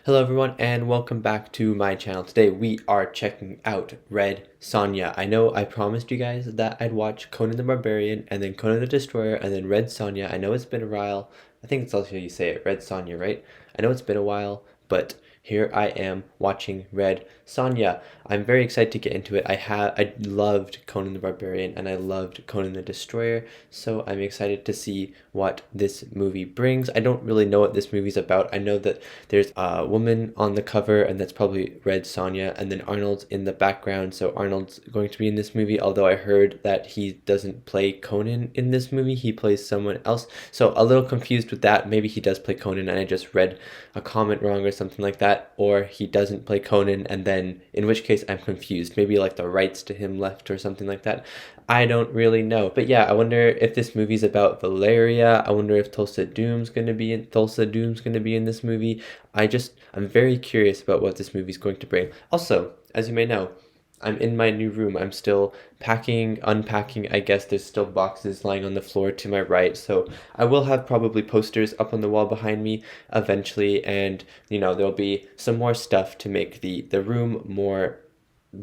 Hello everyone and welcome back to my channel. Today we are checking out Red Sonja. I know I promised you guys that I'd watch Conan the Barbarian and then Conan the Destroyer and then Red Sonja. I know it's been a while. I think it's also how you say it, Red Sonja, right? I know it's been a while, but here I am watching Red Sonja. I'm very excited to get into it. I loved Conan the Barbarian and I loved Conan the Destroyer, so I'm excited to see what this movie brings. I don't really know what this movie's about. I know that there's a woman on the cover and that's probably Red Sonja, and then Arnold's in the background, so Arnold's going to be in this movie, although I heard that he doesn't play Conan in this movie, he plays someone else. So a little confused with that. Maybe he does play Conan and I just read a comment wrong or something like that, or he doesn't play Conan, and then in which case I'm confused. Maybe like the rights to him left or something like that. I don't really know. But yeah, I wonder if this movie's about Valeria. I wonder if Tulsa Doom's gonna be in this movie. I'm very curious about what this movie's going to bring. Also, as you may know, I'm in my new room. I'm still packing, unpacking. I guess there's still boxes lying on the floor to my right. So I will have probably posters up on the wall behind me eventually. And, there'll be some more stuff to make the room more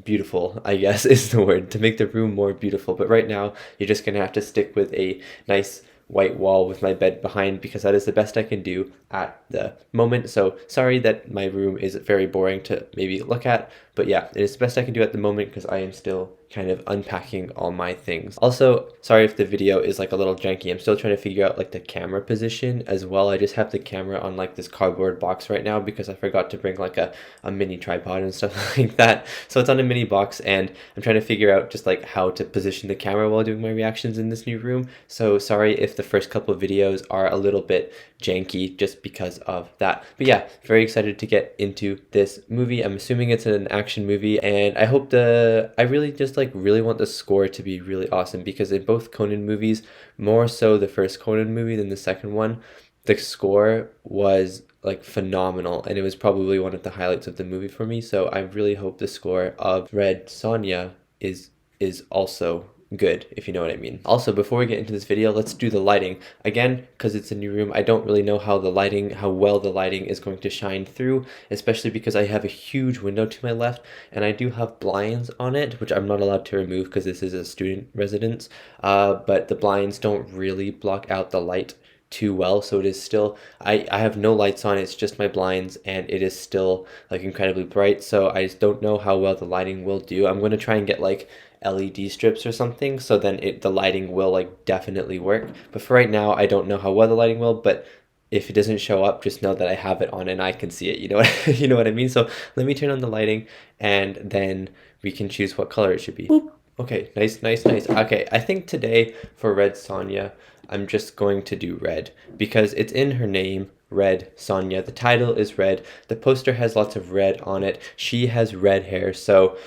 beautiful, I guess is the word, to make the room more beautiful. But right now, you're just gonna have to stick with a nice white wall with my bed behind, because that is the best I can do at the moment. So sorry that my room is very boring to maybe look at, but yeah, it is the best I can do at the moment because I am still kind of unpacking all my things. Also, sorry if the video is like a little janky. I'm still trying to figure out like the camera position as well. I just have the camera on like this cardboard box right now because I forgot to bring like a mini tripod and stuff like that. So it's on a mini box and I'm trying to figure out just like how to position the camera while doing my reactions in this new room. So sorry if the first couple of videos are a little bit janky just because of that. But yeah, very excited to get into this movie. I'm assuming it's an action movie, and I hope I really just like really want the score to be really awesome, because in both Conan movies, more so the first Conan movie than the second one, the score was like phenomenal, and it was probably one of the highlights of the movie for me. So I really hope the score of Red Sonja is also good, if you know what I mean. Also, before we get into this video, let's do the lighting. Again, because it's a new room, I don't really know how well the lighting is going to shine through, especially because I have a huge window to my left, and I do have blinds on it, which I'm not allowed to remove because this is a student residence, but the blinds don't really block out the light too well, so it is still, I have no lights on, it's just my blinds, and it is still like incredibly bright, so I just don't know how well the lighting will do. I'm going to try and get like LED strips or something, so then the lighting will like definitely work. But for right now, I don't know how well the lighting will, but if it doesn't show up, just know that I have it on and I can see it, you know what, you know what I mean? So let me turn on the lighting and then we can choose what color it should be. Boop. Okay, nice. Okay, I think today for Red Sonja, I'm just going to do red because it's in her name, Red Sonja. The title is red. The poster has lots of red on it. She has red hair, so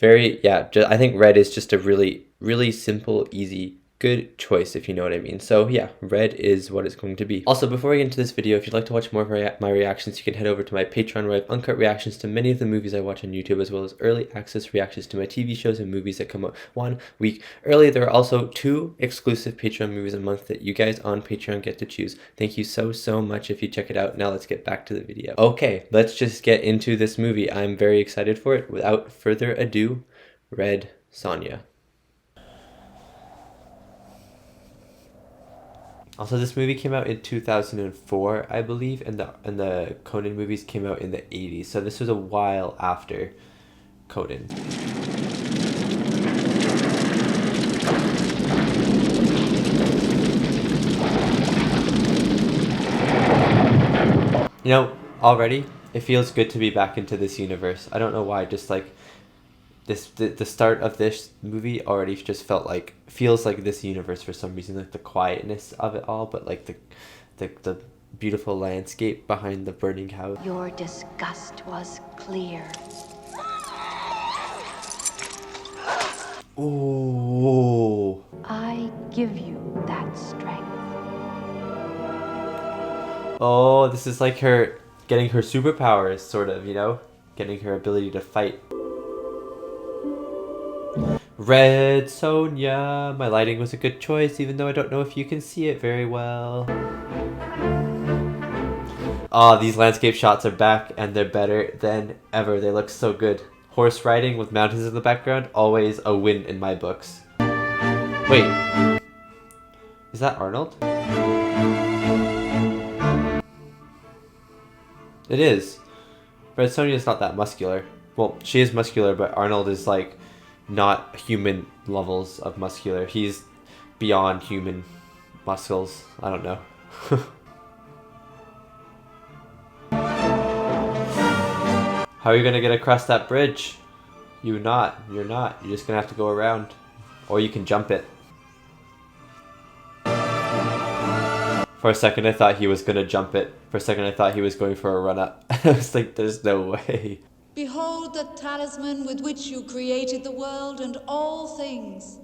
I think red is just a really, really simple, easy, good choice, if you know what I mean. So yeah, red is what it's going to be. Also, before we get into this video, if you'd like to watch more of my reactions, you can head over to my Patreon, where I have uncut reactions to many of the movies I watch on YouTube, as well as early access reactions to my TV shows and movies that come out 1 week early. There are also 2 exclusive Patreon movies a month that you guys on Patreon get to choose. Thank you so much if you check it out. Now let's get back to the video. Okay, let's just get into this movie. I'm very excited for it. Without further ado, Red Sonja. Also, this movie came out in 2004, I believe, and the Conan movies came out in the 80s. So this was a while after Conan. Already, it feels good to be back into this universe. I don't know why, just like the start of this movie already just feels like this universe for some reason, like the quietness of it all, but like the beautiful landscape behind the burning house. Your disgust was clear. Ooh. I give you that strength. Oh, this is like her getting her superpowers, sort of, getting her ability to fight. Red Sonja. My lighting was a good choice, even though I don't know if you can see it very well. Oh, these landscape shots are back and they're better than ever. They look so good. Horse riding with mountains in the background, always a win in my books. Wait, is that Arnold? It is. But Sonja's not that muscular. Well, she is muscular, but Arnold is like not human levels of muscular. He's beyond human muscles. I don't know. How are you gonna get across that bridge? You're not. You're just gonna have to go around. Or you can jump it. For a second I thought he was gonna jump it. For a second I thought he was going for a run up. I was like, there's no way. Behold the talisman with which you created the world and all things.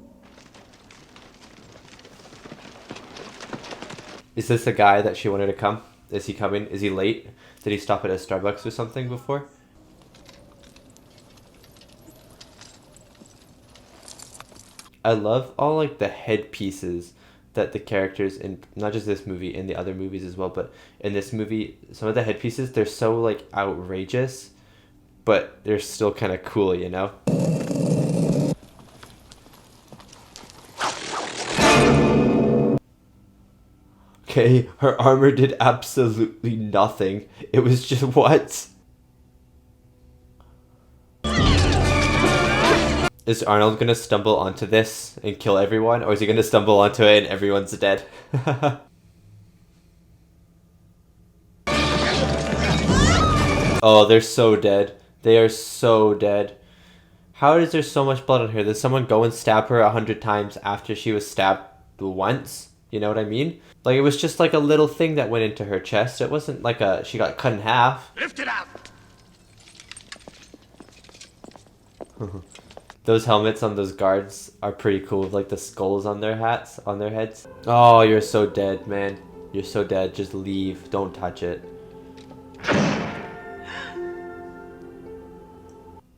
Is this the guy that she wanted to come? Is he coming? Is he late? Did he stop at a Starbucks or something before? I love all like the headpieces that the characters in, not just this movie, in the other movies as well, but in this movie, some of the headpieces, they're so like outrageous, but they're still kind of cool, you know? Okay, her armor did absolutely nothing. It was just, what? Is Arnold gonna stumble onto this and kill everyone? Or is he gonna stumble onto it and everyone's dead? Oh, they're so dead. They are so dead. How is there so much blood on her? Did someone go and stab her 100 times after she was stabbed once? You know what I mean? Like, it was just like a little thing that went into her chest. It wasn't like she got cut in half. Lift it up! Those helmets on those guards are pretty cool with like the skulls on their hats, on their heads. Oh, you're so dead, man. You're so dead. Just leave. Don't touch it.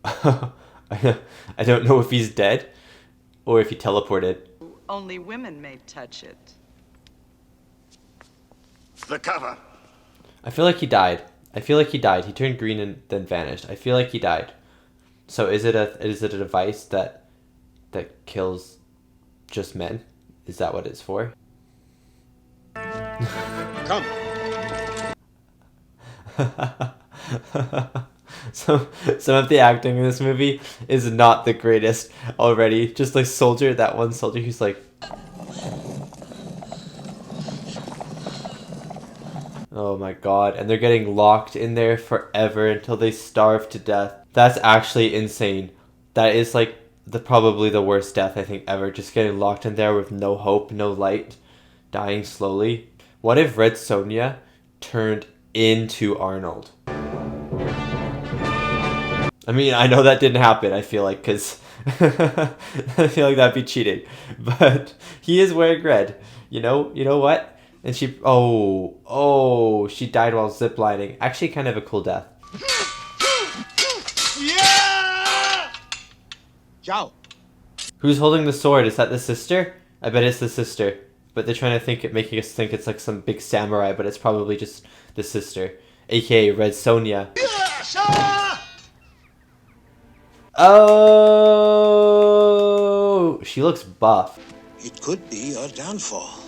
I don't know if he's dead or if he teleported. Only women may touch it. The cover. I feel like he died. I feel like he died. He turned green and then vanished. I feel like he died. So is it a device that kills just men? Is that what it's for? Come. So some of the acting in this movie is not the greatest already. Just like Soldier, that one soldier who's like, oh my god, and they're getting locked in there forever until they starve to death. That's actually insane. That is like probably the worst death I think ever. Just getting locked in there with no hope, no light, dying slowly. What if Red Sonja turned into Arnold? I mean, I know that didn't happen, I feel like, because I feel like that'd be cheating. But he is wearing red. You know what? And she, she died while ziplining. Actually, kind of a cool death. Yeah! Ciao. Who's holding the sword? Is that the sister? I bet it's the sister. But they're trying to making us think it's like some big samurai, but it's probably just the sister. AKA Red Sonja. Oh, she looks buff. It could be your downfall.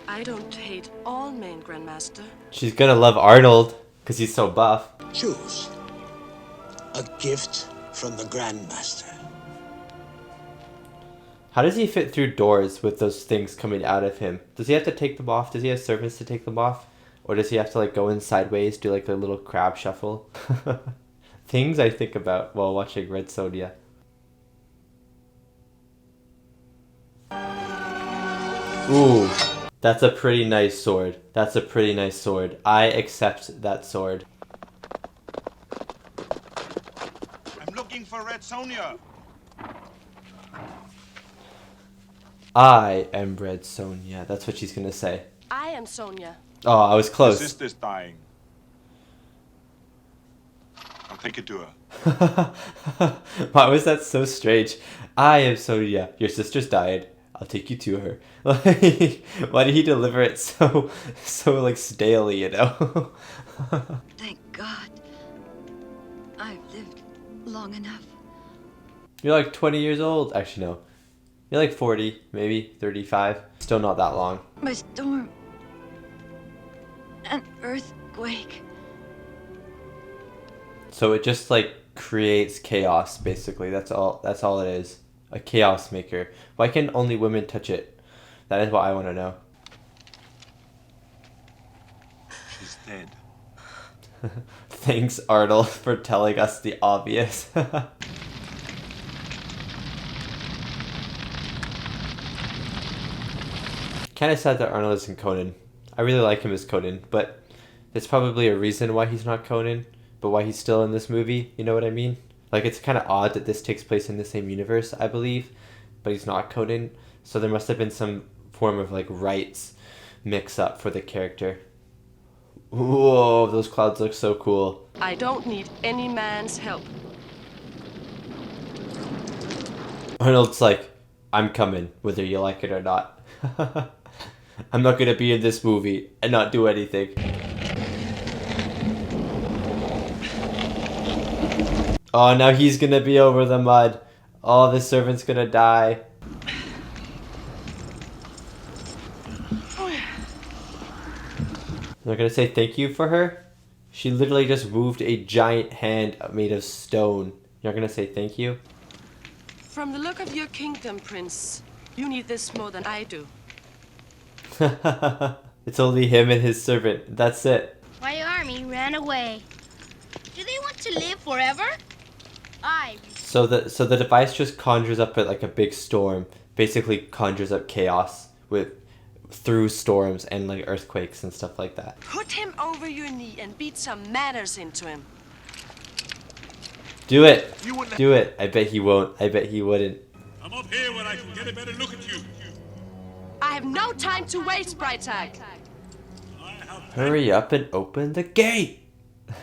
I don't hate all men, Grandmaster. She's gonna love Arnold because he's so buff. Choose a gift from the Grandmaster. How does he fit through doors with those things coming out of him? Does he have to take them off? Does he have servants to take them off? Or does he have to like go in sideways, do like a little crab shuffle? Things I think about while watching Red Sonja. Ooh, that's a pretty nice sword. That's a pretty nice sword. I accept that sword. I'm looking for Red Sonja. I am Red Sonja. That's what she's gonna say. I am Sonja. Oh, I was My close. sister's dying. I'll take it to her. Why was that so strange? I am Sonja. Your sister's died. I'll take you to her. Like, why did he deliver it so like stalely, you know? Thank God. I've lived long enough. You're like 20 years old. Actually, no. You're like 40, maybe 35. Still not that long. A storm. An earthquake. So it just like creates chaos, basically. That's all it is. A chaos maker. Why can only women touch it? That is what I want to know. She's dead. Thanks, Arnold, for telling us the obvious. Kind of sad that Arnold isn't Conan. I really like him as Conan, but there's probably a reason why he's not Conan, but why he's still in this movie, you know what I mean? Like, it's kind of odd that this takes place in the same universe, I believe, but he's not Conan, so there must have been some form of, like, rights mix-up for the character. Whoa, those clouds look so cool. I don't need any man's help. Arnold's like, I'm coming, whether you like it or not. I'm not gonna be in this movie and not do anything. Oh, now he's gonna be over the mud. Oh, the servant's gonna die. They're gonna say thank you for her? She literally just moved a giant hand made of stone. You're gonna say thank you? From the look of your kingdom, Prince, you need this more than I do. It's only him and his servant. That's it. My army ran away. Do they want to live forever? So the device just conjures up like a big storm. Basically conjures up chaos through storms and like earthquakes and stuff like that. Put him over your knee and beat some manners into him. Do it. Do it. I bet he won't. I bet he wouldn't. I'm up here where I can get a better look at you. I have no time to waste, Freitag. Hurry up and open the gate.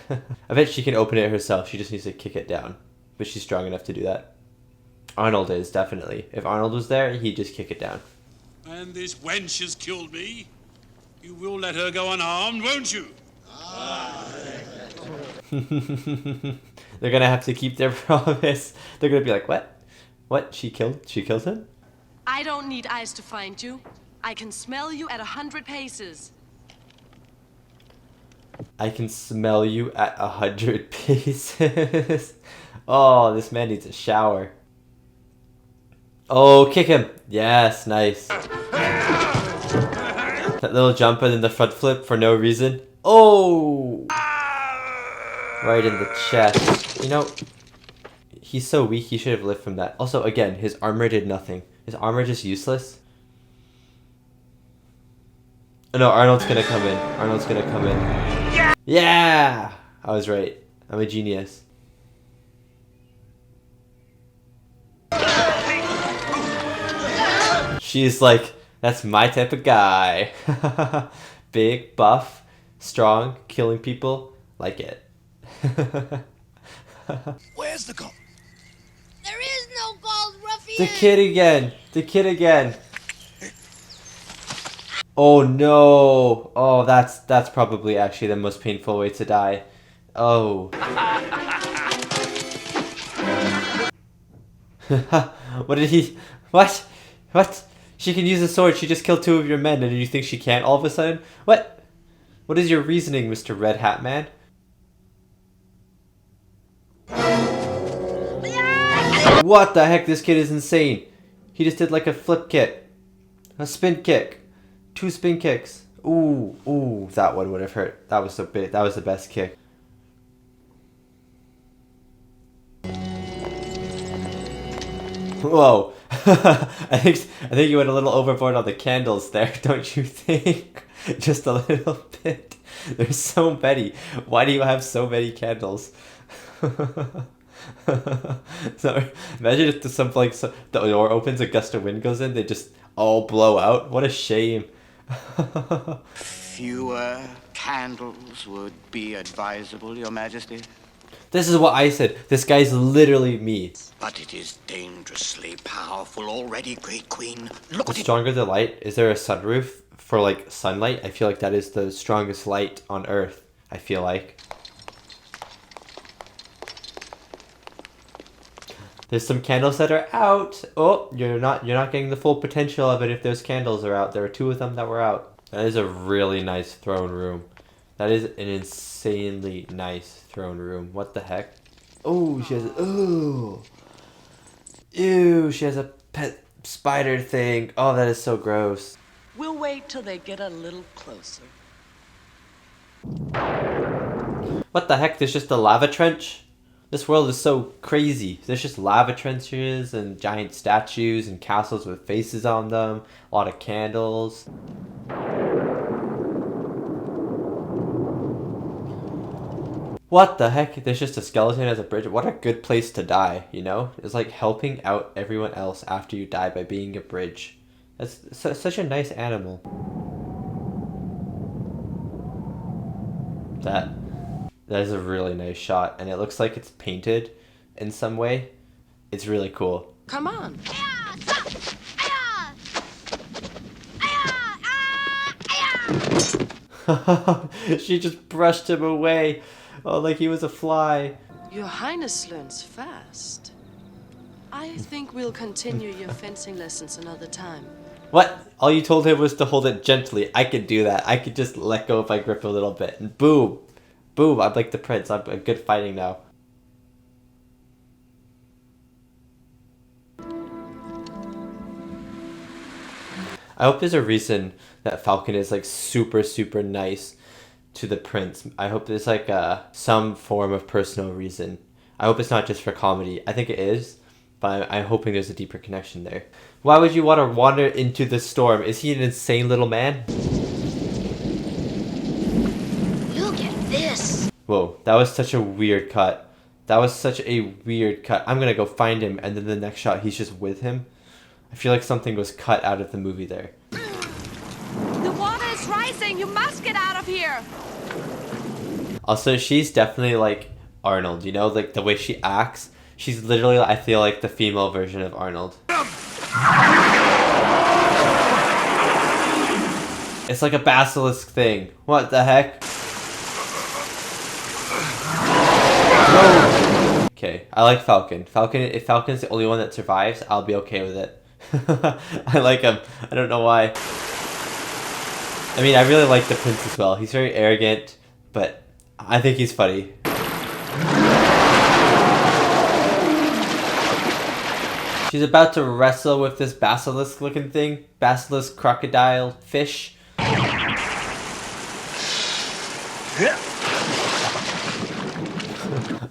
I bet she can open it herself. She just needs to kick it down. But she's strong enough to do that. Arnold is, definitely. If Arnold was there, he'd just kick it down. And this wench has killed me. You will let her go unharmed, won't you? They're gonna have to keep their promise. They're gonna be like, what? What? She killed him? I don't need eyes to find you. I can smell you at 100 paces. I can smell you at 100 paces. Oh, this man needs a shower. Oh, kick him. Yes, nice. That little jump and then the front flip for no reason. Oh! Right in the chest. You know, he's so weak, he should have lived from that. Also, again, his armor did nothing. Is armor just useless? Oh no, Arnold's gonna come in. Arnold's gonna come in. Yeah! I was right. I'm a genius. She's like, that's my type of guy. Big, buff, strong, killing people. Like it. Where's the gold? There is no gold, ruffian! The kid again. The kid again. Oh no. Oh, that's probably actually the most painful way to die. Oh. What did he... What? What? She can use a sword. She just killed 2 of your men, and you think she can't all of a sudden? What? What is your reasoning, Mr. Red Hat Man? What the heck? This kid is insane. He just did like a flip kick. A spin kick. 2 spin kicks. Ooh, ooh, that one would have hurt. That was so big. That was the best kick. Whoa. I think you went a little overboard on the candles there, don't you think? Just a little bit. There's so many. Why do you have so many candles? So imagine if the door opens, a gust of wind goes in, they just all blow out. What a shame. Fewer candles would be advisable, Your Majesty. This is what I said. This guy's literally me. But it is dangerously powerful already, Great Queen. Look The at it. stronger the light, is there a sunroof for like sunlight? I feel like that is the strongest light on Earth. I feel like. There's some candles that are out. Oh, you're not getting the full potential of it if those candles are out. There are 2 of them that were out. That is a really nice throne room. That is an insanely nice throne room. What the heck? Oh, she has ew, she has a pet spider thing. Oh, that is so gross. We'll wait till they get a little closer. What the heck? There's just a lava trench? This world is so crazy. There's just lava trenches and giant statues and castles with faces on them. A lot of candles. What the heck? There's just a skeleton as a bridge. What a good place to die, you know? It's like helping out everyone else after you die by being a bridge. That's such a nice animal. That is a really nice shot, and it looks like it's painted in some way. It's really cool. Come on. She just brushed him away. Oh, like he was a fly. Your Highness learns fast. I think we'll continue your fencing lessons another time. What? All you told him was to hold it gently. I could do that. I could just let go if I grip a little bit. And boom. Boom. I'm like the prince. I'm good fighting now. I hope there's a reason that Falcon is like super, super nice to the prince. I hope there's like some form of personal reason. I hope it's not just for comedy. I think it is, but I'm hoping there's a deeper connection there. Why would you want to wander into the storm? Is he an insane little man? Look at this. Whoa, that was such a weird cut. That was such a weird cut. I'm gonna go find him, and then the next shot he's just with him. I feel like something was cut out of the movie there. The water is rising. You must get out of here. Also, she's definitely like Arnold, you know? Like the way she acts. She's literally, I feel like, the female version of Arnold. It's like a basilisk thing. What the heck? No. Okay, I like Falcon. If Falcon's the only one that survives, I'll be okay with it. I like him. I don't know why. I mean, I really like the prince as well. He's very arrogant, but I think he's funny. She's about to wrestle with this basilisk looking thing. Basilisk crocodile fish.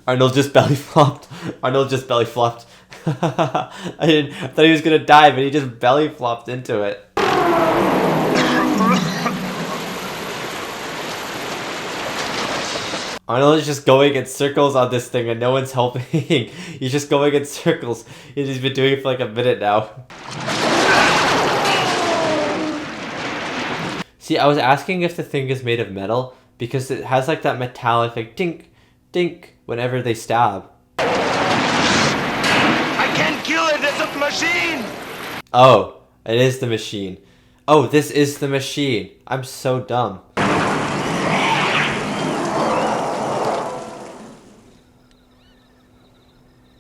Arnold just belly flopped. Arnold just belly flopped. I thought he was gonna die, but he just belly flopped into it. Arnold is just going in circles on this thing and no one's helping. He's just going in circles. He's been doing it for like a minute now. See, I was asking if the thing is made of metal because it has like that metallic like dink, dink whenever they stab. I can't kill it, it's a machine! Oh, it is the machine. Oh, this is the machine. I'm so dumb.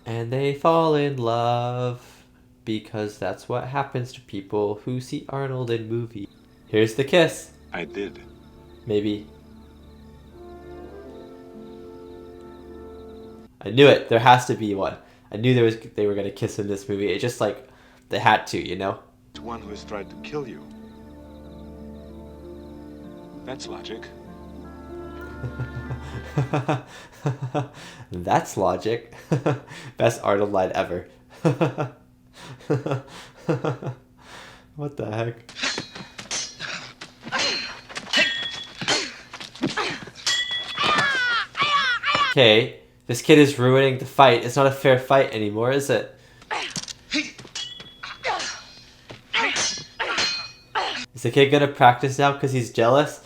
And they fall in love because that's what happens to people who see Arnold in movies. Here's the kiss. I did. Maybe. I knew it. There has to be one. I knew they were gonna kiss in this movie. It's just like they had to, you know? It's one who has tried to kill you. That's logic. That's logic. Best Arnold line ever. What the heck? Okay, this kid is ruining the fight. It's not a fair fight anymore, is it? Is the kid gonna practice now because he's jealous?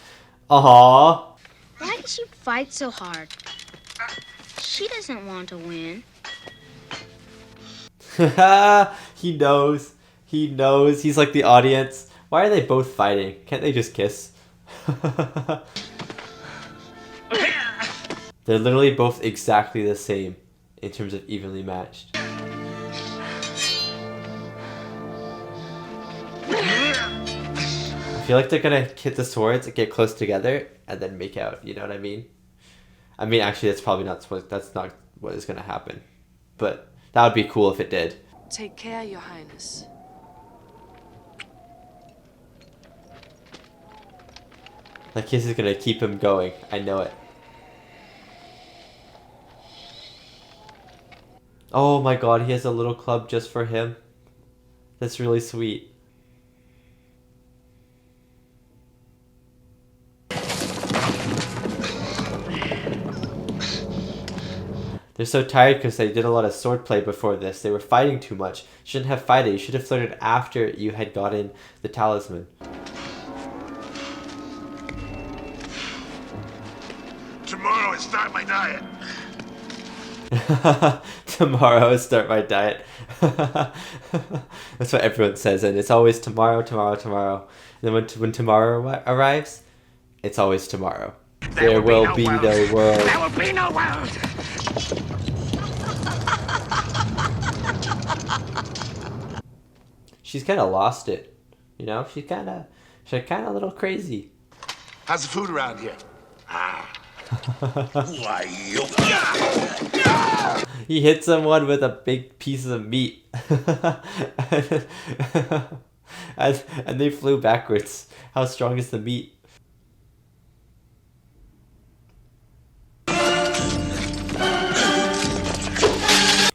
Aww. Why does she fight so hard? She doesn't want to win. He knows. He knows. He's like the audience. Why are they both fighting? Can't they just kiss? They're literally both exactly the same in terms of evenly matched. I feel like they're gonna hit the swords, get close together, and then make out. You know what I mean? I mean, actually, that's probably not what is gonna happen. But that would be cool if it did. Take care, Your Highness. That kiss is gonna keep him going. I know it. Oh my god, he has a little club just for him. That's really sweet. They're so tired because they did a lot of swordplay before this. They were fighting too much. You shouldn't have fighted. You should have flirted after you had gotten the talisman. Tomorrow I start my diet. Tomorrow I start my diet. That's what everyone says, and it's always tomorrow, tomorrow, tomorrow. And then when tomorrow arrives, it's always tomorrow. There will be no world. There will be no world. She's kind of lost it, you know. She's kind of a little crazy. How's the food around here? Why, you... He hit someone with a big piece of meat. and they flew backwards. How strong is the meat?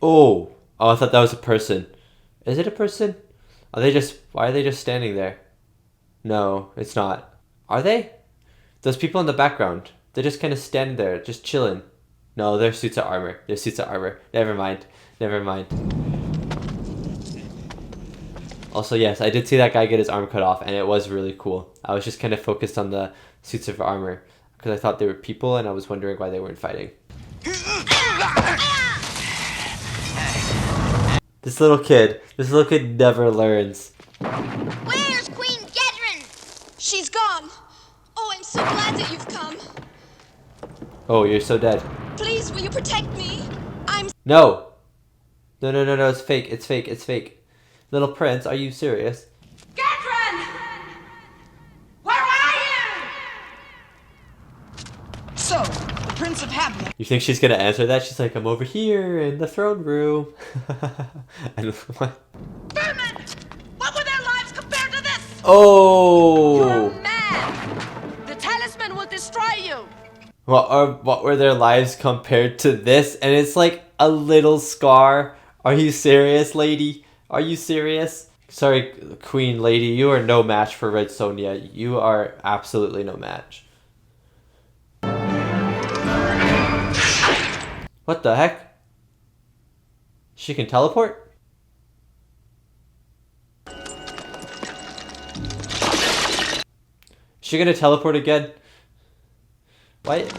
Oh, I thought that was a person. Is it a person? Why are they just standing there? No, it's not. Are they? Those people in the background. They're just kind of standing there, just chilling. No, they're suits of armor. They're suits of armor. Never mind. Never mind. Also, yes, I did see that guy get his arm cut off, and it was really cool. I was just kind of focused on the suits of armor, because I thought they were people, and I was wondering why they weren't fighting. This little kid never learns. Where's Queen Gedrin? She's gone. Oh, I'm so glad that you've come. Oh, you're so dead. Please, will you protect me? No! No, it's fake, it's fake, it's fake. Little prince, are you serious? Gedrin! Where are you? So, the Prince of Habit. You think she's gonna answer that? She's like, I'm over here in the throne room. And what? Vermin! What were their lives compared to this? Oh! You're mad! The talisman will destroy you! What were their lives compared to this? And it's like a little scar. Are you serious, lady? Are you serious? Sorry, queen lady, you are no match for Red Sonja. You are absolutely no match. What the heck? She can teleport? Is she gonna teleport again? What?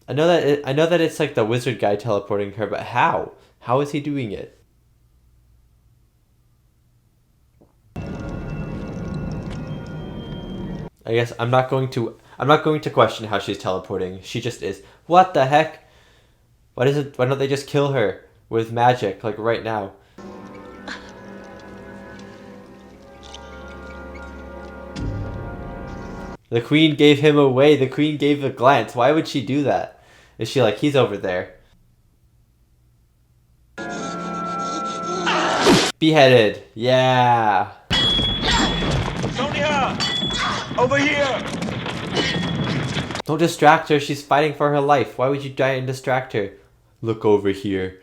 I know that it's like the wizard guy teleporting her, but how? How is he doing it? I guess I'm not going to question how she's teleporting. She just is. What the heck? Why don't they just kill her with magic like right now? The queen gave him away. The queen gave a glance. Why would she do that? Is she like, he's over there? Beheaded. Yeah. Sonja! Over here! Don't distract her. She's fighting for her life. Why would you try and distract her? Look over here.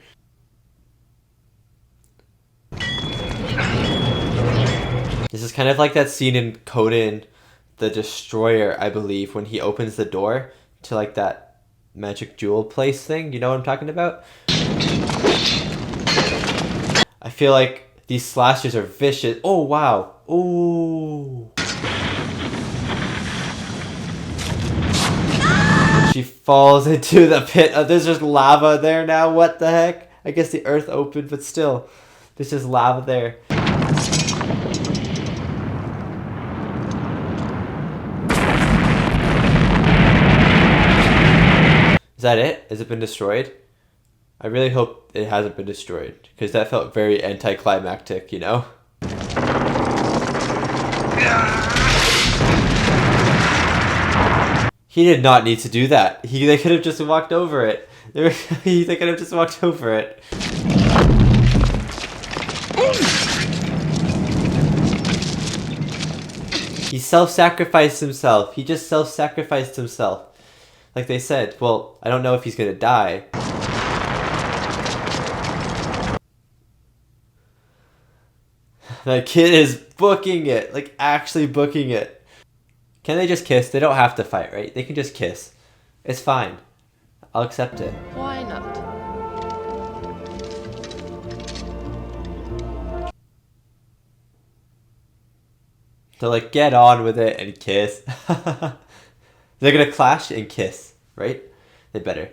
This is kind of like that scene in Conan the Destroyer, I believe, when he opens the door to like that magic jewel place thing. You know what I'm talking about? I feel like these slashers are vicious. Oh, wow. Ooh. She falls into the pit. There's just lava there now. What the heck? I guess the earth opened, but still. There's just lava there. Is that it? Has it been destroyed? I really hope it hasn't been destroyed, because that felt very anticlimactic, you know? He did not need to do that. They could have just walked over it. They could have just walked over it. He self-sacrificed himself. He just self-sacrificed himself. Like they said, well, I don't know if he's gonna die. That kid is booking it. Like, actually booking it. Can they just kiss? They don't have to fight, right? They can just kiss. It's fine. I'll accept it. Why not? So, like, get on with it and kiss. They're gonna clash and kiss, right? They better.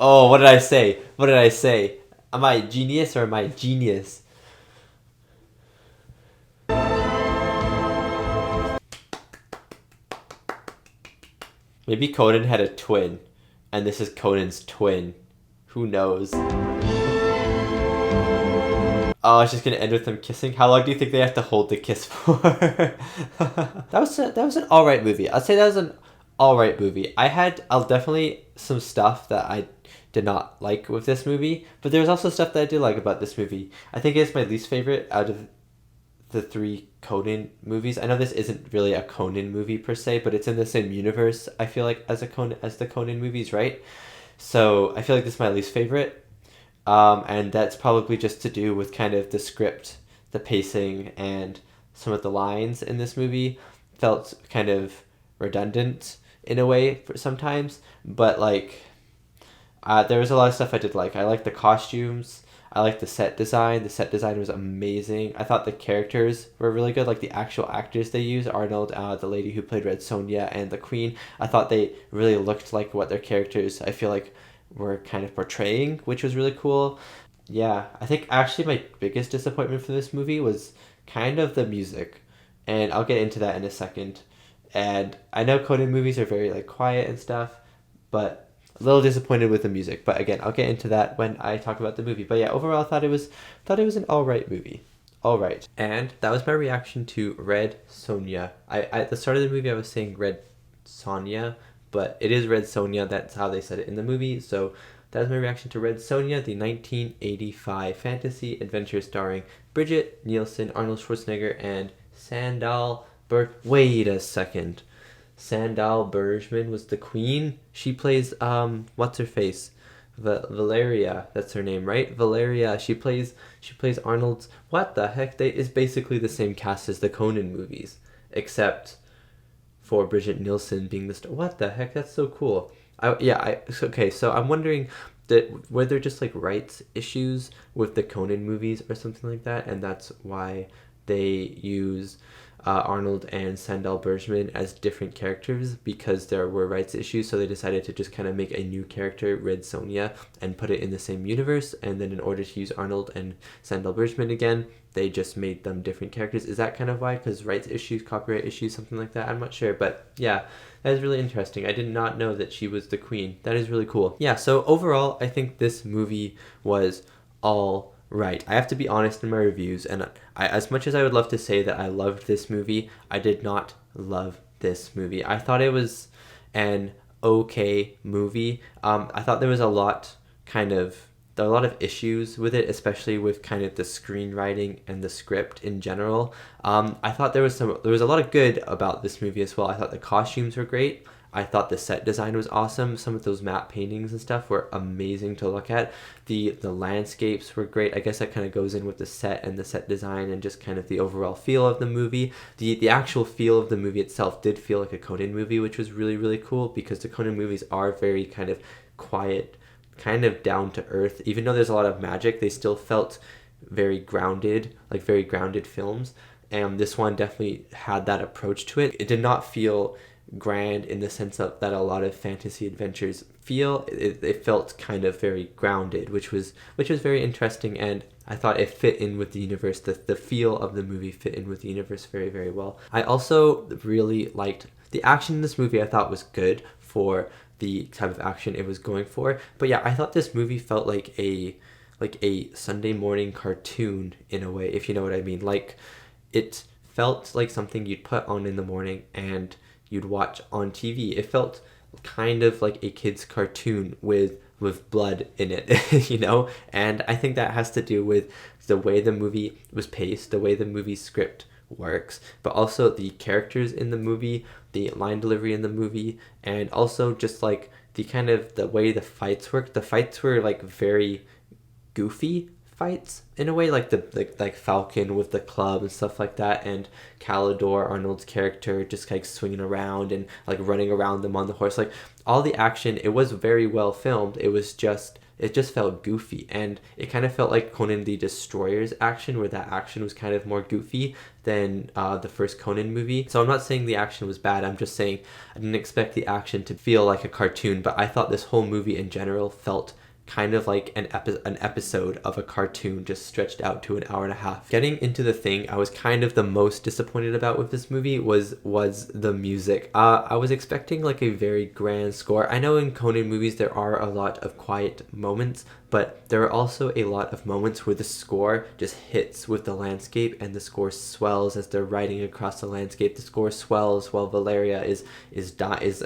Oh, what did I say? What did I say? Am I genius or am I genius? Maybe Conan had a twin, and this is Conan's twin. Who knows? Oh, it's just gonna end with them kissing. How long do you think they have to hold the kiss for? that was an alright movie. I'd say that was an alright movie. I'll definitely some stuff that I did not like with this movie, but there's also stuff that I did like about this movie. I think it's my least favorite out of the 3 Conan movies. I know this isn't really a Conan movie per se, but it's in the same universe, I feel like, as the Conan movies, right? So I feel like this is my least favorite. And that's probably just to do with kind of the script, the pacing, and some of the lines in this movie felt kind of redundant in a way for sometimes, but like there was a lot of stuff I did like. I liked the costumes. I liked the set design. The set design was amazing. I thought the characters were really good, like the actual actors they used, Arnold, the lady who played Red Sonja, and the Queen. I thought they really looked like what their characters, I feel like, were kind of portraying, which was really cool. Yeah, I think actually my biggest disappointment for this movie was kind of the music, and I'll get into that in a second. And I know Conan movies are very like quiet and stuff, but a little disappointed with the music. But again, I'll get into that when I talk about the movie. But yeah, overall, I thought it was an alright movie. Alright. And that was my reaction to Red Sonja. At the start of the movie, I was saying Red Sonja, but it is Red Sonja. That's how they said it in the movie. So that was my reaction to Red Sonja, the 1985 fantasy adventure starring Brigitte, Nielsen, Arnold Schwarzenegger, and Sandahl. Wait a second. Sandahl Bergman was the Queen. She plays what's her face? Valeria. That's her name, right? Valeria. She plays Arnold's. What the heck? It's basically the same cast as the Conan movies, except for Brigitte Nielsen being the star. What the heck? That's so cool. Okay, so I'm wondering that were there just like rights issues with the Conan movies or something like that, and that's why they use Arnold and Sandahl Bergman as different characters, because there were rights issues, so they decided to just kind of make a new character, Red Sonja, and put it in the same universe, and then in order to use Arnold and Sandahl Bergman again, they just made them different characters. Is that kind of why? Because rights issues, copyright issues, something like that? I'm not sure, but yeah, that is really interesting. I did not know that she was the Queen. That is really cool. Yeah, so overall, I think this movie was all right. I have to be honest in my reviews, and as much as I would love to say that I loved this movie, I did not love this movie. I thought it was an okay movie. I thought there was a lot of issues with it, especially with kind of the screenwriting and the script in general. I thought there was a lot of good about this movie as well. I thought the costumes were great. I thought the set design was awesome. Some of those matte paintings and stuff were amazing to look at. The landscapes were great. I guess that kind of goes in with the set and the set design and just kind of the overall feel of the movie. The actual feel of the movie itself did feel like a Conan movie, which was really, really cool, because the Conan movies are very kind of quiet, kind of down to earth. Even though there's a lot of magic, they still felt very grounded, like very grounded films. and this one definitely had that approach to it. It did not feel grand in the sense of that a lot of fantasy adventures feel. It felt kind of very grounded, which was very interesting, and I thought it fit in with the universe. The feel of the movie fit in with the universe very, very well. I also really liked the action in this movie. I thought was good for the type of action it was going for. But yeah, I thought this movie felt like a Sunday morning cartoon in a way, if you know what I mean. Like, it felt like something you'd put on in the morning and you'd watch on TV. It felt kind of like a kid's cartoon with blood in it, you know? And I think that has to do with the way the movie was paced, the way the movie script works, but also the characters in the movie, the line delivery in the movie, and also just like the way the fights work. The fights were like very goofy fights in a way, like like Falcon with the club and stuff like that, and Calidor, Arnold's character, just like swinging around and like running around them on the horse. Like all the action, it was very well filmed. It just felt goofy, and it kind of felt like Conan the Destroyer's action, where that action was kind of more goofy than the first Conan movie. So I'm not saying the action was bad, I'm just saying I didn't expect the action to feel like a cartoon, but I thought this whole movie in general felt kind of like an episode of a cartoon just stretched out to an hour and a half. Getting into the thing I was kind of the most disappointed about with this movie was the music. I was expecting like a very grand score. I know in Conan movies there are a lot of quiet moments, but there are also a lot of moments where the score just hits with the landscape and the score swells as they're riding across the landscape. The score swells while Valeria is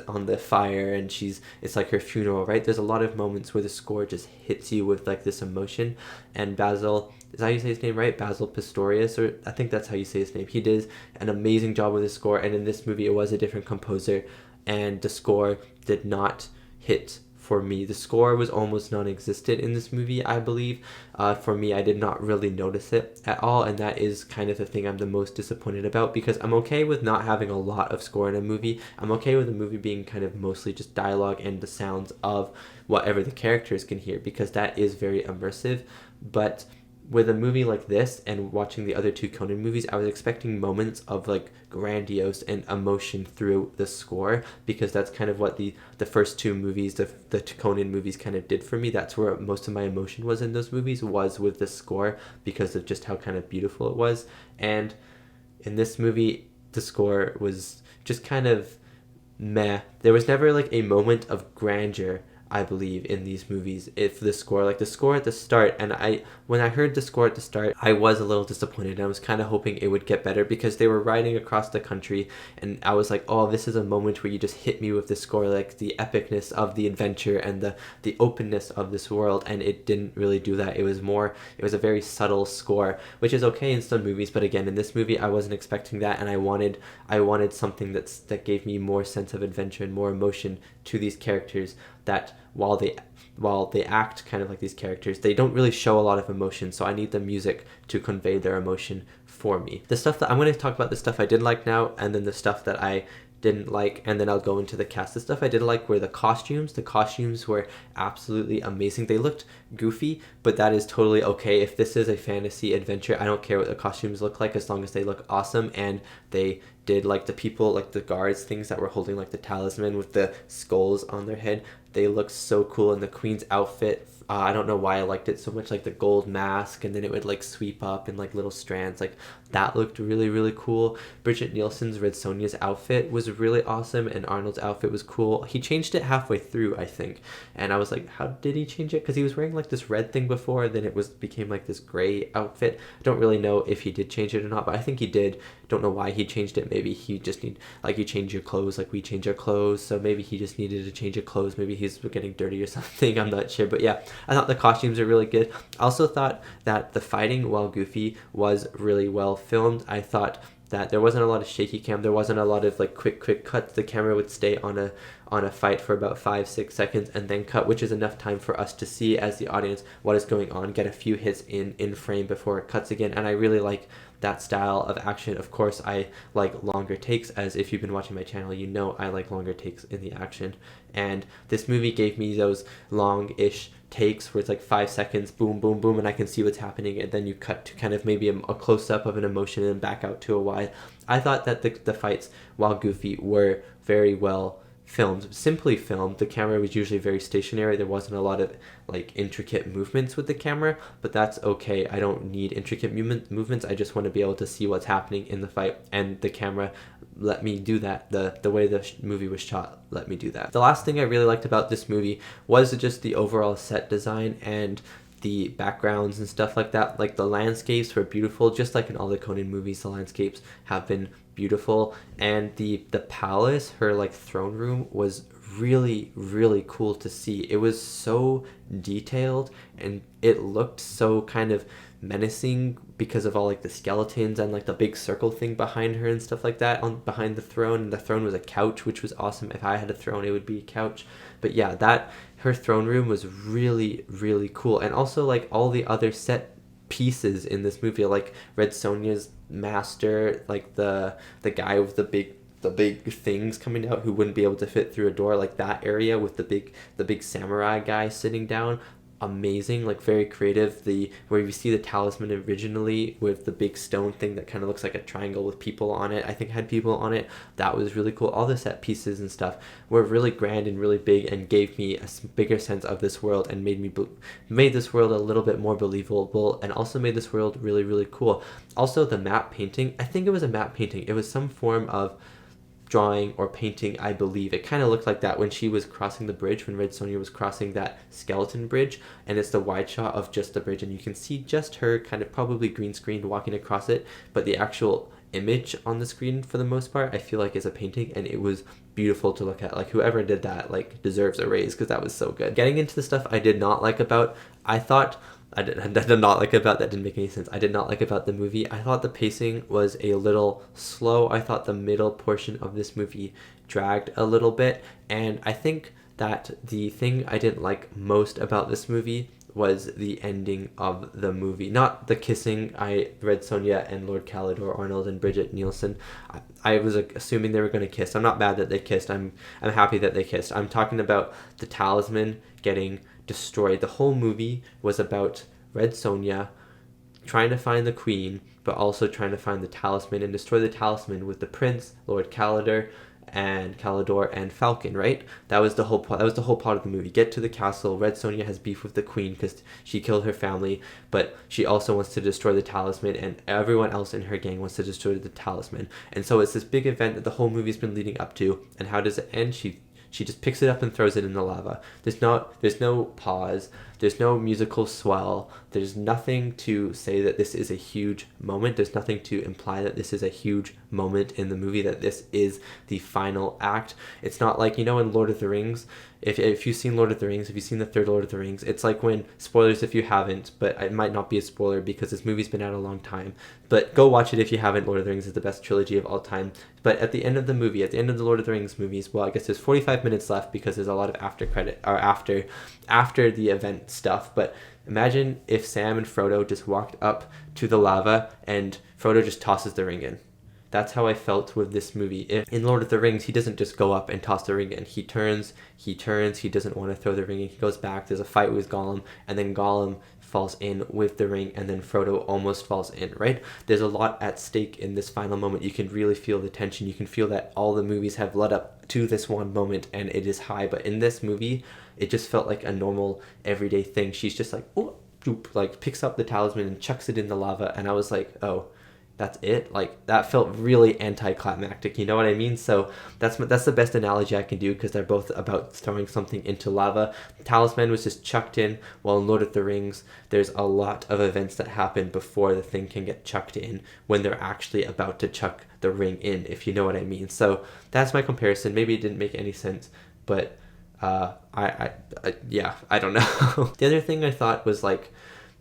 on the fire and it's like her funeral, right? There's a lot of moments where the score just hits you with like this emotion. And Basil, is that how you say his name, right? Basil Pistorius, or I think that's how you say his name. He did an amazing job with the score, and in this movie it was a different composer, and the score did not hit for me. The score was almost non-existent in this movie, I believe. For me, I did not really notice it at all, and that is kind of the thing I'm the most disappointed about, because I'm okay with not having a lot of score in a movie. I'm okay with a movie being kind of mostly just dialogue and the sounds of whatever the characters can hear, because that is very immersive. But with a movie like this and watching the other two Conan movies, I was expecting moments of like grandiose and emotion through the score, because that's kind of what the first two movies, the Conan movies kind of did for me. That's where most of my emotion was in those movies, was with the score, because of just how kind of beautiful it was. And in this movie, the score was just kind of meh. There was never like a moment of grandeur, I believe, in these movies. If the score, like the score at the start, and when I heard the score at the start, I was a little disappointed. I was kind of hoping it would get better, because they were riding across the country, and I was like, oh, this is a moment where you just hit me with the score, like the epicness of the adventure and the openness of this world, and it didn't really do that. It was a very subtle score, which is okay in some movies, but again, in this movie, I wasn't expecting that, and I wanted something that gave me more sense of adventure and more emotion to these characters, that while they act kind of like these characters, they don't really show a lot of emotion, so I need the music to convey their emotion for me. The stuff that I'm going to talk about, the stuff I did like now, and then the stuff that I didn't like, and then I'll go into the cast. The stuff I did like were the costumes. The costumes were absolutely amazing. They looked goofy, but that is totally okay. If this is a fantasy adventure, I don't care what the costumes look like, as long as they look awesome. And they did, like, the people, like the guards, things that were holding like the talisman with the skulls on their head, they looked so cool. And the queen's outfit, I don't know why I liked it so much, like the gold mask, and then it would like sweep up in like little strands, like that looked really, really cool. Brigitte Nielsen's Red Sonja's outfit was really awesome, and Arnold's outfit was cool. He changed it halfway through, I think, and I was like, how did he change it? Because he was wearing like this red thing before, then it became like this gray outfit. I don't really know if he did change it or not, but I think he did. Don't know why he changed it. Maybe he just like, you change your clothes like we change our clothes, so maybe he just needed to change his clothes. Maybe he's getting dirty or something, I'm not sure. But yeah, I thought the costumes are really good. I also thought that the fighting, while goofy, was really well filmed. I thought that there wasn't a lot of shaky cam. There wasn't a lot of like quick cuts. The camera would stay on a fight for about 5-6 seconds and then cut, which is enough time for us to see as the audience what is going on, get a few hits in frame before it cuts again. And I really like that style of action. Of course, I like longer takes, as if you've been watching my channel, you know I like longer takes in the action. And this movie gave me those long-ish takes where it's like 5 seconds, boom, boom, boom, and I can see what's happening, and then you cut to kind of maybe a close-up of an emotion and back out to a wide. I thought that the fights, while goofy, were very well filmed, simply filmed. The camera was usually very stationary. There wasn't a lot of like intricate movements with the camera, but that's okay. I don't need intricate movements. I just want to be able to see what's happening in the fight, and the camera let me do that. The way the movie was shot let me do that. The last thing I really liked about this movie was just the overall set design and the backgrounds and stuff like that. Like the landscapes were beautiful, just like in all the Conan movies. The landscapes have been beautiful, and the palace, her like throne room, was really, really cool to see. It was so detailed, and it looked so kind of menacing because of all like the skeletons and like the big circle thing behind her and stuff like that on behind the throne. And the throne was a couch, which was awesome. If I had a throne, it would be a couch. But yeah, that her throne room was really, really cool. And also like all the other set pieces in this movie, like Red Sonja's master, like the guy with the big things coming out who wouldn't be able to fit through a door, like that area with the big samurai guy sitting down. Amazing, like very creative. The where you see the talisman originally with the big stone thing that kind of looks like a triangle with people on it, I think had people on it. That was really cool. All the set pieces and stuff were really grand and really big, and gave me a bigger sense of this world, and made this world a little bit more believable, and also made this world really, really cool. Also the map painting, I think it was a map painting. It was some form of drawing or painting, I believe. It kind of looked like that when she was crossing the bridge, when Red Sonja was crossing that skeleton bridge, and it's the wide shot of just the bridge, and you can see just her kind of probably green screened walking across it, but the actual image on the screen for the most part I feel like is a painting, and it was beautiful to look at. Like whoever did that like deserves a raise, because that was so good. Getting into the stuff I did not like about, I did not like about, that didn't make any sense. I did not like about the movie. I thought the pacing was a little slow. I thought the middle portion of this movie dragged a little bit. And I think that the thing I didn't like most about this movie was the ending of the movie. Not the kissing. Red Sonja and Lord Calidor, Arnold and Brigitte Nielsen. I was assuming they were going to kiss. I'm not mad that they kissed. I'm happy that they kissed. I'm talking about the talisman getting destroyed. The whole movie was about Red Sonja trying to find the queen, but also trying to find the talisman and destroy the talisman with the prince, Lord Calidor and Falcon, right? That was the whole plot. That was the whole plot of the movie. Get to the castle. Red Sonja has beef with the queen because she killed her family, but she also wants to destroy the talisman, and everyone else in her gang wants to destroy the talisman. And so it's this big event that the whole movie's been leading up to. And how does it end? She just picks it up and throws it in the lava. There's no pause. There's no musical swell. There's nothing to say that this is a huge moment. There's nothing to imply that this is a huge moment in the movie, that this is the final act. It's not like, in Lord of the Rings, if you've seen Lord of the Rings, if you've seen the third Lord of the Rings, it's like when, spoilers if you haven't, but it might not be a spoiler because this movie's been out a long time, but go watch it if you haven't. Lord of the Rings is the best trilogy of all time. But at the end of the movie, at the end of the Lord of the Rings movies, well, I guess there's 45 minutes left because there's a lot of after the event stuff, but imagine if Sam and Frodo just walked up to the lava and Frodo just tosses the ring in. That's how I felt with this movie. In Lord of the Rings, he doesn't just go up and toss the ring in. He turns, he doesn't want to throw the ring in. He goes back, there's a fight with Gollum, and then Gollum falls in with the ring, and then Frodo almost falls in, right? There's a lot at stake in this final moment. You can really feel the tension. You can feel that all the movies have led up to this one moment, and it is high. But in this movie, it just felt like a normal, everyday thing. She's just like, oh, like picks up the talisman and chucks it in the lava, and I was like, oh, that's it? Like, that felt really anticlimactic, you know what I mean? So that's the best analogy I can do, because they're both about throwing something into lava. The talisman was just chucked in, while in Lord of the Rings, there's a lot of events that happen before the thing can get chucked in, when they're actually about to chuck the ring in, if you know what I mean. So that's my comparison. Maybe it didn't make any sense, but yeah, I don't know. The other thing I thought was like,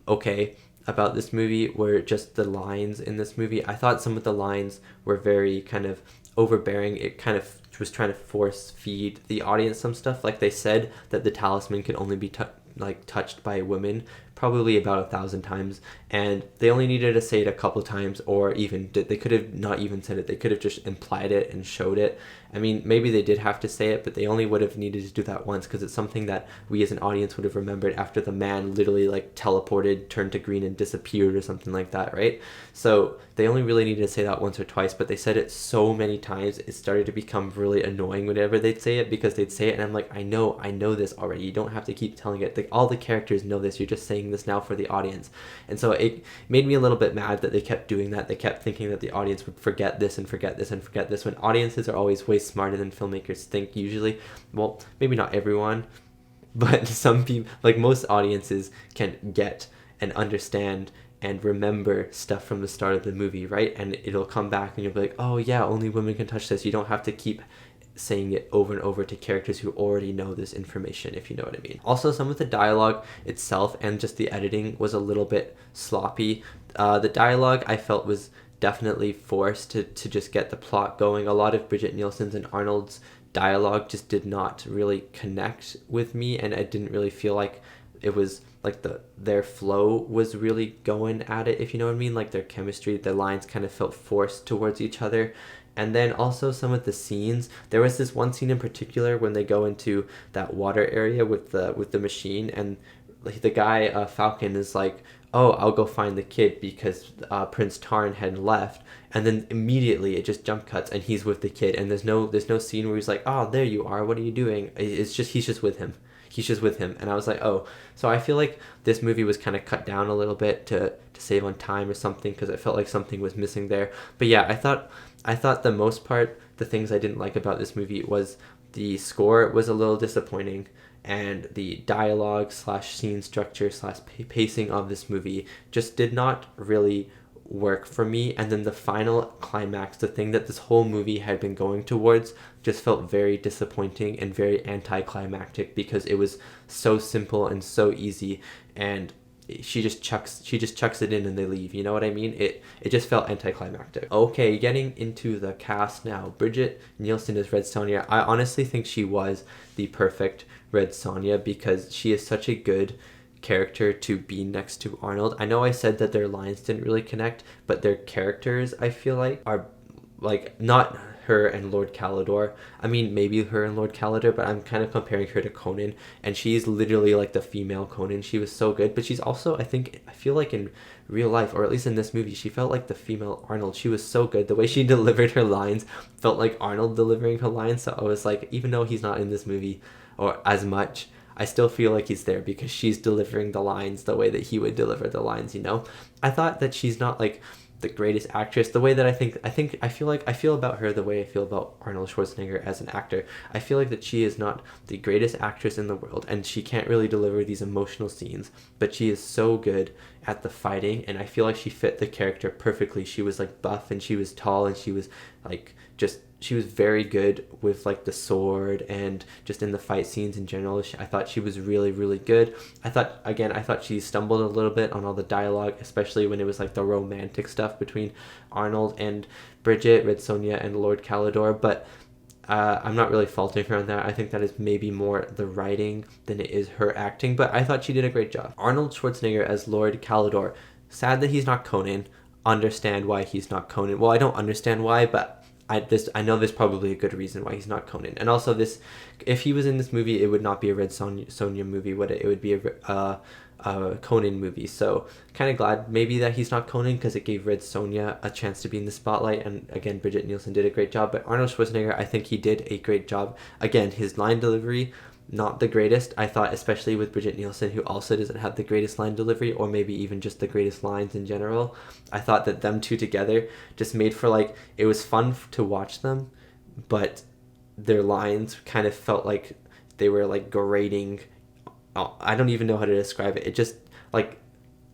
okay, about this movie were just the lines in this movie. I thought some of the lines were very kind of overbearing. It kind of was trying to force feed the audience some stuff. Like they said that the talisman could only be touched by women. probably about 1,000 times, and they only needed to say it a couple times, or even they could have not even said it. They could have just implied it and showed it. I mean, maybe they did have to say it, but they only would have needed to do that once, because it's something that we as an audience would have remembered after the man literally like teleported, turned to green, and disappeared or something like that, right? So they only really needed to say that once or twice, but they said it so many times it started to become really annoying whenever they'd say it, because they'd say it and I'm like, I know this already. You don't have to keep telling it. Like, all the characters know this. You're just saying this now for the audience. And so it made me a little bit mad that they kept doing that. They kept thinking that the audience would forget this and forget this and forget this, when audiences are always way smarter than filmmakers think usually. Well, maybe not everyone, but some people, like most audiences, can get and understand and remember stuff from the start of the movie, right? And it'll come back and you'll be like, oh yeah, only women can touch this. You don't have to keep saying it over and over to characters who already know this information, if you know what I mean. Also, some of the dialogue itself and just the editing was a little bit sloppy. The dialogue I felt was definitely forced to just get the plot going. A lot of Brigitte Nielsen's and Arnold's dialogue just did not really connect with me, and I didn't really feel like it was like their flow was really going at it, if you know what I mean. Like their chemistry, the lines kind of felt forced towards each other. And then also some of the scenes, there was this one scene in particular when they go into that water area with the machine, and the guy Falcon is like, oh, I'll go find the kid, because Prince Tarn had left, and then immediately it just jump cuts and he's with the kid, and there's no scene where he's like, oh, there you are, what are you doing? It's just he's just with him. And I was like, oh. So I feel like this movie was kind of cut down a little bit to save on time or something, because I felt like something was missing there. But yeah, I thought the most part, the things I didn't like about this movie was the score was a little disappointing, and the dialogue / scene structure / pacing of this movie just did not really work for me. And then the final climax, the thing that this whole movie had been going towards, just felt very disappointing and very anticlimactic, because it was so simple and so easy, and she just chucks it in and they leave, you know what I mean? It just felt anticlimactic. Okay, getting into the cast now. Brigitte Nielsen as Red Sonja. I honestly think she was the perfect Red Sonja, because she is such a good character to be next to Arnold. I know I said that their lines didn't really connect, but their characters, I feel like, are like not her and Lord Calidor. I mean, maybe her and Lord Calidor, but I'm kind of comparing her to Conan, and she's literally like the female Conan. She was so good, but she's also, I feel like in real life, or at least in this movie, she felt like the female Arnold. She was so good. The way she delivered her lines felt like Arnold delivering her lines, so I was like, even though he's not in this movie or as much, I still feel like he's there, because she's delivering the lines the way that he would deliver the lines, you know? I thought that she's not like the greatest actress, the way that I feel about her the way I feel about Arnold Schwarzenegger as an actor. I feel like that she is not the greatest actress in the world, and she can't really deliver these emotional scenes, but she is so good at the fighting, and I feel like she fit the character perfectly. She was like buff, and she was tall, and she was like she was very good with like the sword and just in the fight scenes in general. I thought she was really, really good. I thought she stumbled a little bit on all the dialogue, especially when it was like the romantic stuff between Arnold and Brigitte, Red Sonja, and Lord Calidor, but I'm not really faulting her on that. I think that is maybe more the writing than it is her acting, but I thought she did a great job. Arnold Schwarzenegger as Lord Calidor. Sad that he's not Conan. Understand why he's not Conan. Well, I don't understand why, but I know there's probably a good reason why he's not Conan. And also, if he was in this movie, it would not be a Red Sonja movie, would it? It would be a Conan movie. So kind of glad maybe that he's not Conan, because it gave Red Sonja a chance to be in the spotlight. And again, Brigitte Nielsen did a great job, but Arnold Schwarzenegger, I think he did a great job. Again, his line delivery, not the greatest. I thought, especially with Brigitte Nielsen, who also doesn't have the greatest line delivery, or maybe even just the greatest lines in general, I thought that them two together just made for like, it was fun to watch them, but their lines kind of felt like they were like grating. I don't even know how to describe it. It just like,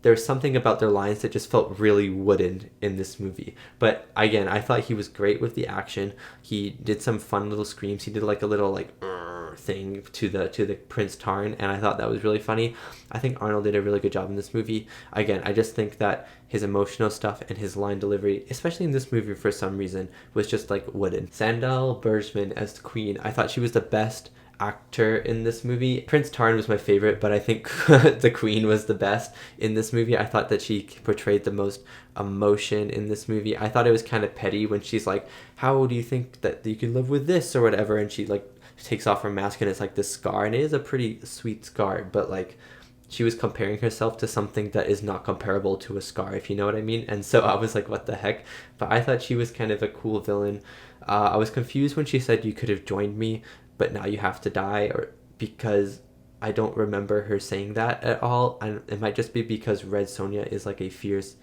there's something about their lines that just felt really wooden in this movie. But again, I thought he was great with the action. He did some fun little screams. He did like a little like thing to the Prince Tarn, and I thought that was really funny. I think Arnold did a really good job in this movie. Again, I just think that his emotional stuff and his line delivery, especially in this movie for some reason, was just like wooden. Sandahl Bergman as the Queen. I thought she was the best actor in this movie. Prince Tarn was my favorite, but I think the Queen was the best in this movie. I thought that she portrayed the most emotion in this movie. I thought it was kind of petty when she's like, how do you think that you can live with this or whatever, and she like takes off her mask and it's like this scar, and it is a pretty sweet scar, but like she was comparing herself to something that is not comparable to a scar, if you know what I mean. And so I was like, what the heck? But I thought she was kind of a cool villain. I was confused when she said, you could have joined me, but now you have to die, or because I don't remember her saying that at all. And it might just be because Red Sonja is like a fierce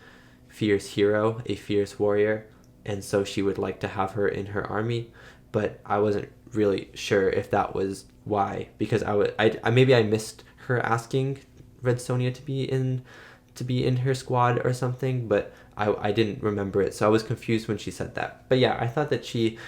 hero, a fierce warrior, and so she would like to have her in her army. But I wasn't really sure if that was why, because I maybe I missed her asking Red Sonja to be in her squad or something, but I didn't remember it, so I was confused when she said that. But yeah, I thought that she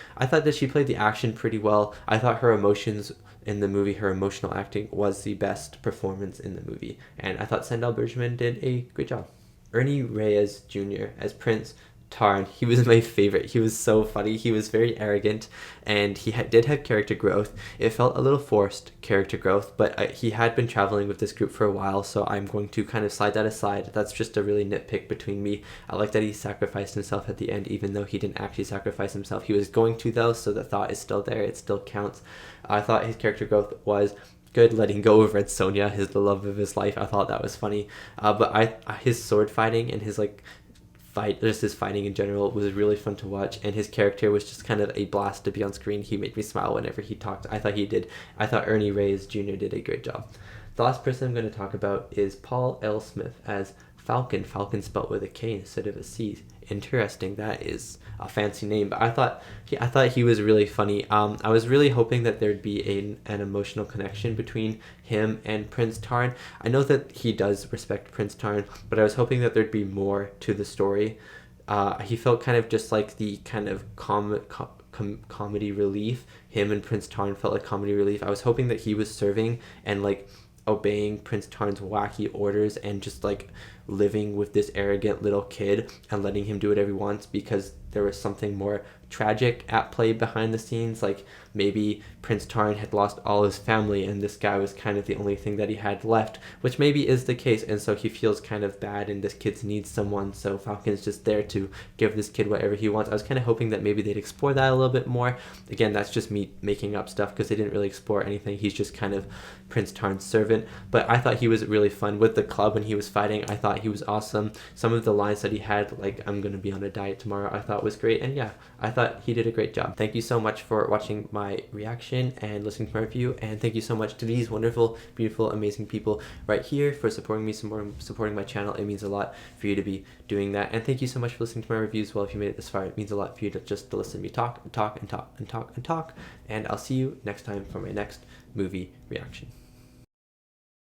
played the action pretty well. I thought her emotions in the movie, her emotional acting was the best performance in the movie, and I thought Sandahl Bergman did a great job. Ernie Reyes Jr. as Prince Tarn, he was my favorite. He was so funny. He was very arrogant, and he did have character growth. It felt a little forced character growth, but he had been traveling with this group for a while, so I'm going to kind of slide that aside. That's just a really nitpick between me. I like that he sacrificed himself at the end, even though he didn't actually sacrifice himself. He was going to, though, so the thought is still there. It still counts. I thought his character growth was good, letting go of Red Sonja, the love of his life. I thought that was funny. But his sword fighting and his like just his fighting in general was really fun to watch, and his character was just kind of a blast to be on screen. He made me smile whenever he talked. I thought Ernie Reyes Jr. did a great job. The last person I'm going to talk about is Paul L. Smith as Falcon. Falcon spelled with a K instead of a C. Interesting. That is a fancy name, but I thought he was really funny. I was really hoping that there'd be an emotional connection between him and Prince Tarn. I know that he does respect Prince Tarn, but I was hoping that there'd be more to the story. He felt kind of just like the kind of comedy relief. Him and Prince Tarn felt like comedy relief. I was hoping that he was serving and like obeying Prince Tarn's wacky orders and just like living with this arrogant little kid and letting him do whatever he wants, because there was something more tragic at play behind the scenes. Like maybe Prince Tarn had lost all his family and this guy was kind of the only thing that he had left, which maybe is the case, and so he feels kind of bad and this kid needs someone, so Falcon's just there to give this kid whatever he wants. I was kind of hoping that maybe they'd explore that a little bit more. Again, that's just me making up stuff because they didn't really explore anything. He's just kind of Prince Tarn's servant, but I thought he was really fun with the club when he was fighting. I thought he was awesome. Some of the lines that he had, like I'm gonna be on a diet tomorrow, I thought was great, and yeah, I thought he did a great job. Thank you so much for watching my reaction and listening to my review, and thank you so much to these wonderful, beautiful, amazing people right here for supporting me, supporting my channel. It means a lot for you to be doing that, and thank you so much for listening to my reviews. Well, if you made it this far, it means a lot for you to just to listen to me talk and talk and talk and talk and talk, and I'll see you next time for my next movie reaction.